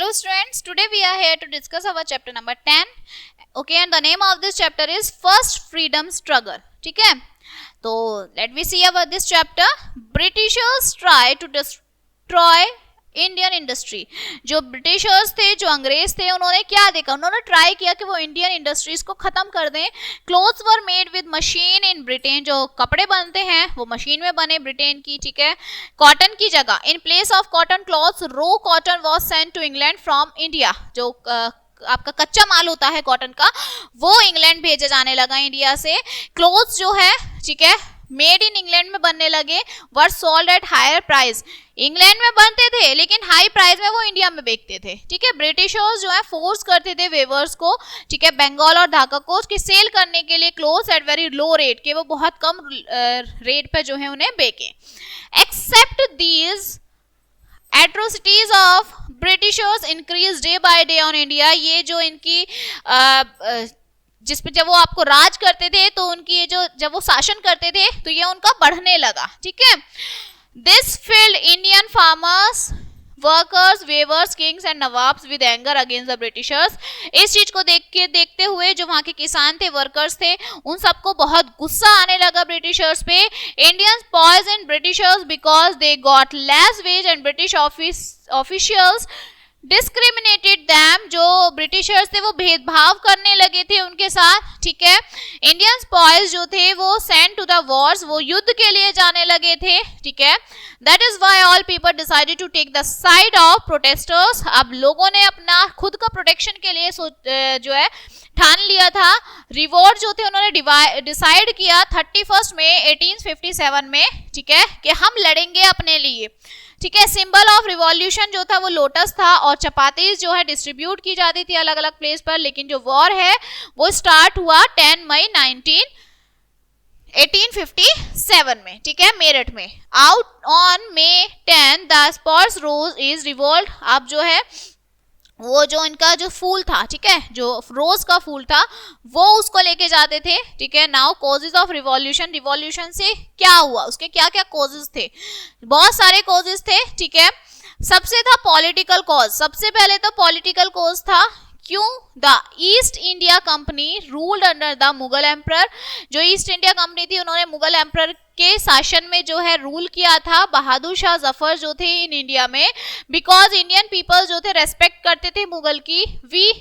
Hello students, today we are here to discuss our chapter number 10. Okay, and the name of this chapter is First Freedom Struggle. ठीक है, तो let me see about this chapter. Britishers try to destroy Indian industry. जो Britishers थे, जो अंग्रेज थे, उन्होंने क्या देखा, उन्होंने ट्राई किया कि वो इंडियन इंडस्ट्रीज को खत्म कर दें. Clothes were made with machine in Britain. जो कपड़े बनते हैं वो मशीन में बने ब्रिटेन की. ठीक है, कॉटन की जगह in place of cotton clothes raw cotton was sent to England from India. जो आपका कच्चा माल होता है कॉटन का, वो इंग्लैंड भेजा जाने लगा इंडिया से. क्लोथ्स जो है, ठीक है, मेड इन इंग्लैंड में बनने लगे. Were sold at higher price. England में बनते थे लेकिन हाई प्राइस में वो इंडिया में बेचते थे. ठीक है, ब्रिटिशर्स जो है फोर्स करते थे वेवर्स को, ठीक है, बंगाल और ढाका को, कि सेल करने के लिए clothes at very low rate, के वो बहुत कम रेट पे जो है उन्हें बेचे. Except these atrocities of Britishers increase day by day on India. ये जो इनकी जिसपे जब वो आपको राज करते थे तो उनकी ये जो जब वो शासन करते थे तो ये उनका बढ़ने लगा. ठीक है, this field Indian farmers, workers, weavers, Kings and nawabs with anger against the Britishers. इस चीज को देखते हुए जो वहाँ के किसान थे, वर्कर्स थे, उन सबको बहुत गुस्सा आने लगा ब्रिटिशर्स पे. Indians poison Britishers because they got less wage and British officials discriminated them. जो ब्रिटिशर्स थे वो भेदभाव करने लगे थे उनके साथ. ठीक है, इंडियन स्पॉइल्स जो थे वो सेंट टू द वॉर्स, वो युद्ध के लिए जाने लगे थे. ठीक है, that is why all people decided to take the side of protesters. अब लोगों ने अपना खुद का प्रोटेक्शन के लिए जो है ठान लिया था. रिवॉर्ड जो थे उन्होंने डिसाइड किया 31 मई 1857 में. ठीक है, कि हम लड़ेंगे अपने लिए. ठीक है, सिंबल ऑफ रिवॉल्यूशन जो था वो लोटस था और चपातीज जो है डिस्ट्रीब्यूट की जाती थी अलग अलग प्लेस पर. लेकिन जो वॉर है वो स्टार्ट हुआ 10 मई 1857 में. ठीक है, मेरठ में. Out on May 10 the sepoys rose is revolt. अब जो है वो जो इनका जो फूल था, ठीक है, जो रोज का फूल था, वो उसको लेके जाते थे. ठीक है, now causes of revolution. Revolution से क्या हुआ, उसके क्या क्या कॉजेज थे, बहुत सारे कॉजेज थे. ठीक है, सबसे था पॉलिटिकल कॉज. सबसे पहले तो पॉलिटिकल कॉज था, क्यों, the east India company ruled under the Mughal emperor. जो ईस्ट इंडिया कंपनी थी उन्होंने मुगल एम्परर के शासन में जो है रूल किया था बहादुर शाह जफर जो थे इन इंडिया में. बिकॉज इंडियन पीपल जो थे रेस्पेक्ट करते थे मुगल की. We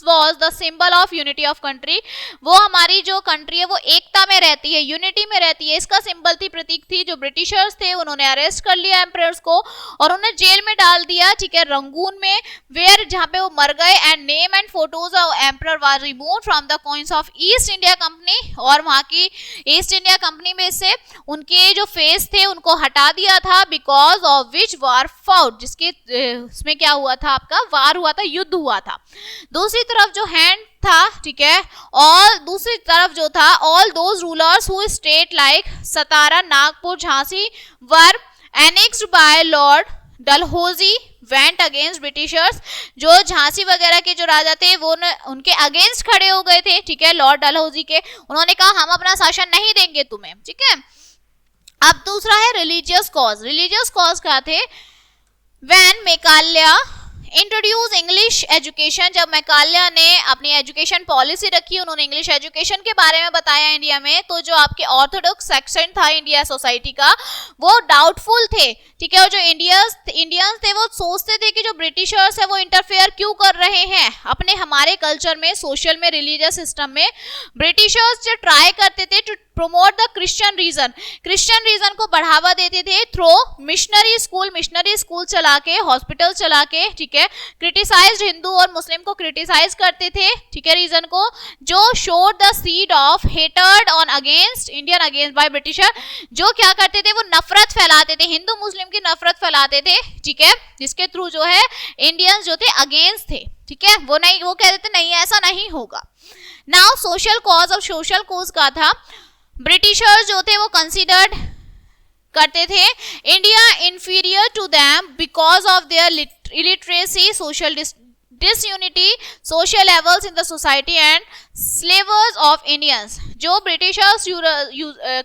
was the symbol of unity of country. वो हमारी जो कंट्री है वो एकता में रहती है, यूनिटी में रहती है, इसका सिंबल थी, प्रतीक थी. जो ब्रिटिशर्स थे उन्होंने अरेस्ट कर लिया एम्परर्स को और उन्हें जेल में डाल दिया. ठीक है, रंगून में, वेयर जहाँ पे वो मर गए. And name and photos of emperor was removed from the coins of east India company. और वहाँ की ईस्ट इंडिया कंपनी में से उनके जो फेस थे उनको हटा दिया था. Because of which war fought, जिसके उसमें क्या हुआ था, आपका वार हुआ था, युद्ध हुआ था. दूसरी तरफ जो हैंड था, ठीक है, और दूसरी तरफ जो था all those rulers who state like Satara, Nagpur, Jhansi were annexed by lord Dalhousie went against Britishers. जो झांसी वगैरह के जो राजा थे वो उनके अगेंस्ट खड़े हो गए थे. ठीक है, लॉर्ड डलहौजी के. उन्होंने कहा हम अपना शासन नहीं देंगे तुम्हें. ठीक है, अब दूसरा है रिलीजियस कॉज. रिलीजियस कॉज क्या थे, when Macaulay introduce English education. जब मैकाले ने अपनी एजुकेशन पॉलिसी रखी, उन्होंने इंग्लिश एजुकेशन के बारे में बताया इंडिया में, तो जो आपके ऑर्थोडॉक्स सेक्शन था इंडिया सोसाइटी का वो डाउटफुल थे. ठीक है, और जो इंडियंस थे वो सोचते थे कि जो ब्रिटिशर्स है वो इंटरफेयर क्यों कर रहे हैं अपने हमारे कल्चर में, सोशल में, रिलीजियस सिस्टम में. ब्रिटिशर्स जो ट्राई करते थे to promote the Christian religion, Christian religion को बढ़ावा देते थे थ्रू मिशनरी स्कूल चला के, हॉस्पिटल चला के. ठीक है, क्रिटिसाइज्ड हिंदू और मुस्लिम को क्रिटिसाइज करते थे. ठीक है, रीजन को, जो showed the seed of hatred on against Indian against by britisher. जो क्या करते थे वो नफरत फैलाते थे, हिंदू मुस्लिम की नफरत फैलाते थे. ठीक है, जिसके थ्रू जो है इंडियंस जो थे अगेंस्ट थे. ठीक है, वो कहते थे नहीं ऐसा नहीं होगा. Now social cause. Of social cause का था, ब्रिटिशर्स जो थे वो कंसिडर्ड करते थे India inferior to them because of their illiteracy, social disunity, social levels in the society and slavers of Indians. जो ब्रिटिशर्स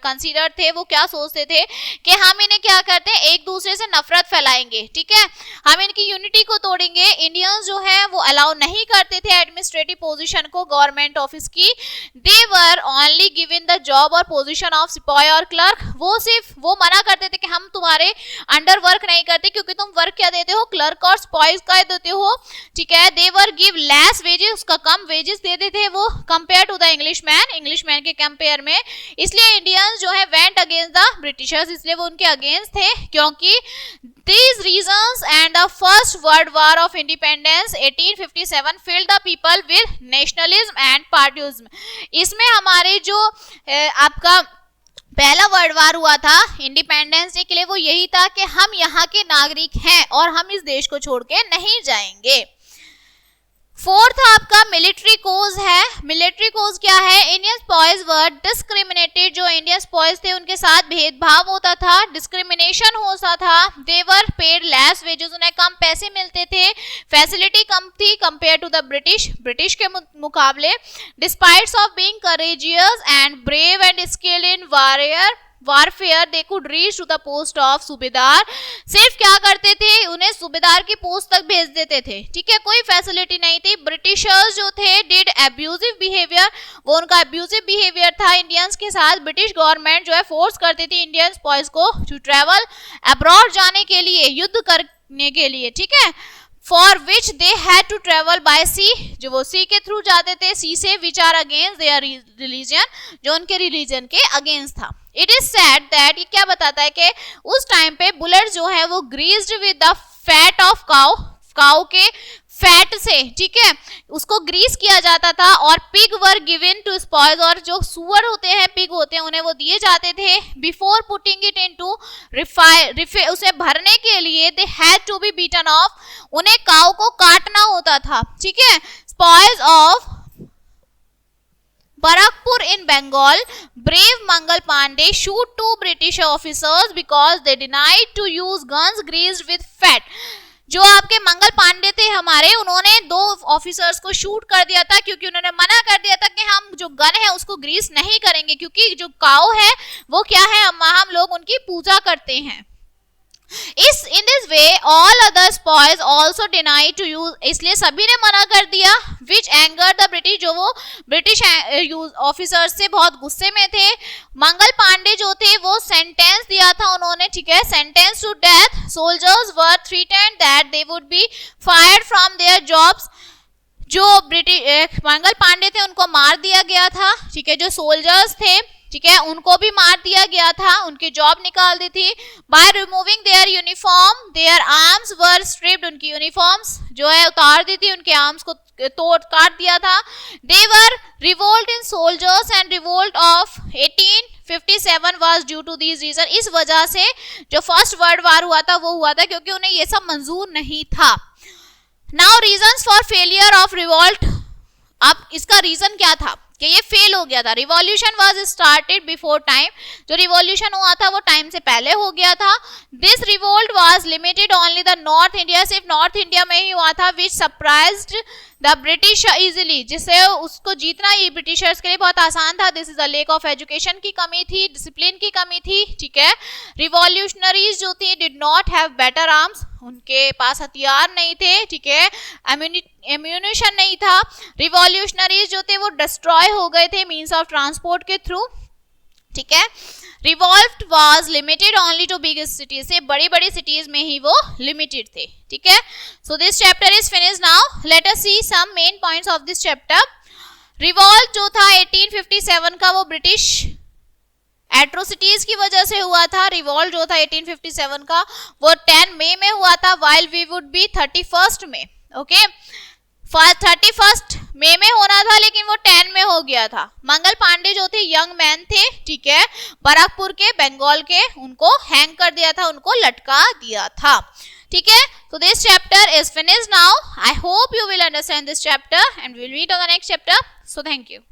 कंसीडर थे, वो क्या सोचते थे कि हम इन्हें क्या करते हैं, एक दूसरे से नफरत फैलाएंगे, ठीक है, हम इनकी यूनिटी को तोड़ेंगे। इंडियंस जो है वो अलाउ नहीं करते थे एडमिनिस्ट्रेटिव पोजीशन को गवर्नमेंट ऑफिस की। They were only given the job और पोजीशन ऑफ सिपाही और क्लर्क। वो मना करते थे कि हम तुम्हारे अंडर वर्क नहीं करते, क्योंकि तुम वर्क क्या देते हो, क्लर्क और सिपाही का देते हो, ठीक है। दे वर गिव लेस वेजेस, उसका कम वेजेस देते थे वो कंपेयर टू द इंग्लिशमैन के कंपेयर में। इसलिए इंडियंस जो है वेंट अगेंस्ट द ब्रिटिशर्स, इसलिए वो उनके अगेंस्ट थे, क्योंकि these reasons and the first world war of independence 1857 filled the people with nationalism and patriotism। इसमें हमारे जो आपका पहला वर्ल्ड वार हुआ था इंडिपेंडेंस डे के लिए, वो यही था कि हम यहाँ के नागरिक हैं और हम इस देश को छोड़ के नहीं जाएंगे। फोर्थ आपका मिलिट्री कोज है। मिलिट्री कोज क्या है, इंडियन बॉयज वर डिस्क्रिमिनेटेड। जो इंडियन बॉयज थे उनके साथ भेदभाव होता था, डिस्क्रिमिनेशन होता था। They were paid less wages, उन्हें कम पैसे मिलते थे, फैसिलिटी कम थी कंपेयर टू द ब्रिटिश के मुकाबले। Despite of being courageous and brave and skilled in warfare they could reach to the post of subedar. सिर्फ क्या करते थे, उन्हें सूबेदार की पोस्ट तक भेज देते थे, ठीक है, कोई फैसिलिटी नहीं थी। ब्रिटिशर्स जो थे डिड एब्यूजिव बिहेवियर, वो उनका एब्यूजिव बिहेवियर था इंडियंस के साथ। ब्रिटिश गवर्नमेंट जो है फोर्स करती थी इंडियंस बॉयज को टू ट्रेवल अब्रॉड जाने के लिए, युद्ध करने के लिए, ठीक है, for which they had to travel by sea, जो वो सी के थ्रू जाते थे, सी से which are against their religion, जो उनके रिलीजन के अगेंस्ट था। इट इज सैड दैट, ये क्या बताता है कि उस टाइम पे बुलेट जो है वो greased with the fat of cow के फैट से, ठीक है, उसको ग्रीस किया जाता था। और pig were given to sepoys, और जो सुअर होते हैं, पिग होते हैं, उन्हें वो दिए जाते थे। Before putting it into rifle, उसे भरने के लिए they had to be bitten off, उन्हें काउ को काटना होता था, ठीक है। Sepoys of Barakpur in Bengal, brave Mangal Pandey shoot two British officers because they denied to use guns greased with fat। जो आपके मंगल पांडे थे हमारे, उन्होंने दो ऑफिसर्स को शूट कर दिया था, क्योंकि उन्होंने मना कर दिया था कि हम जो गन है उसको ग्रीस नहीं करेंगे, क्योंकि जो काऊ है वो क्या है, हम लोग उनकी पूजा करते हैं। In this way all other sepoys also denied to use, इसलिए सभी ने मना कर दिया। विच एंगर द ब्रिटिश, जो वो ब्रिटिश ऑफिसर्स से बहुत गुस्से में थे। मंगल पांडे जो थे वो सेंटेंस दिया था उन्होंने, ठीक है, sentence to death. Soldiers were threatened that they would be fired from their jobs. जो ब्रिटिश मंगल पांडे थे उनको मार दिया गया था, ठीक है, जो सोल्जर्स थे, ठीक है, उनको भी मार दिया गया था, उनकी जॉब निकाल दी थी। By removing their uniform their arms were stripped, उनकी यूनिफॉर्म्स जो है उतार दी थी, उनके आर्म्स को तोड़ काट दिया था। They were revolt in soldiers and revolt of 1857 was due to these reason. इस वजह से जो फर्स्ट वर्ल्ड वार हुआ था वो हुआ था क्योंकि उन्हें ये सब मंजूर नहीं था। Now reasons for failure of revolt, अब इसका रीजन क्या था कि ये फेल हो गया था। Revolution was started before time, जो रिवॉल्यूशन हुआ था वो टाइम से पहले हो गया था। This revolt was limited only the north India, सिर्फ नॉर्थ इंडिया में ही हुआ था। विच सरप्राइज्ड द ब्रिटिश इजिली, जिससे उसको जीतना ये ब्रिटिशर्स के लिए बहुत आसान था। This is the lake of education की कमी थी, डिसिप्लिन की कमी थी, ठीक है। रिवॉल्यूशनरीज जो थी did not have better arms, उनके पास हथियार नहीं थे, ठीक है, एम्यूनिशन नहीं था। रिवॉल्यूशनरीज जो थे वो डिस्ट्रॉय हो गए थे मींस ऑफ ट्रांसपोर्ट के थ्रू, ठीक है। Revolt was limited only to big cities, से बड़ी बड़ी सिटीज में ही वो लिमिटेड थे, ठीक है। So this chapter is finish. Now let us see some main points of this chapter. Revolt जो था 1857 का, वो ब्रिटिश एट्रोसिटीज की वजह से हुआ था। रिवॉल्ट जो था 1857 का वो 10 मई में हुआ था, वाइल वी वुड बी 31 में, ओके। 31 मई में होना था लेकिन वो 10 में हो गया था। मंगल पांडे जो थे यंग मैन थे, ठीक है, बराकपुर के, बंगाल के, उनको हैंग कर दिया था, उनको लटका दिया था, ठीक है। So this chapter is finished now. I hope you will understand this chapter and we'll meet on the next chapter. So thank you.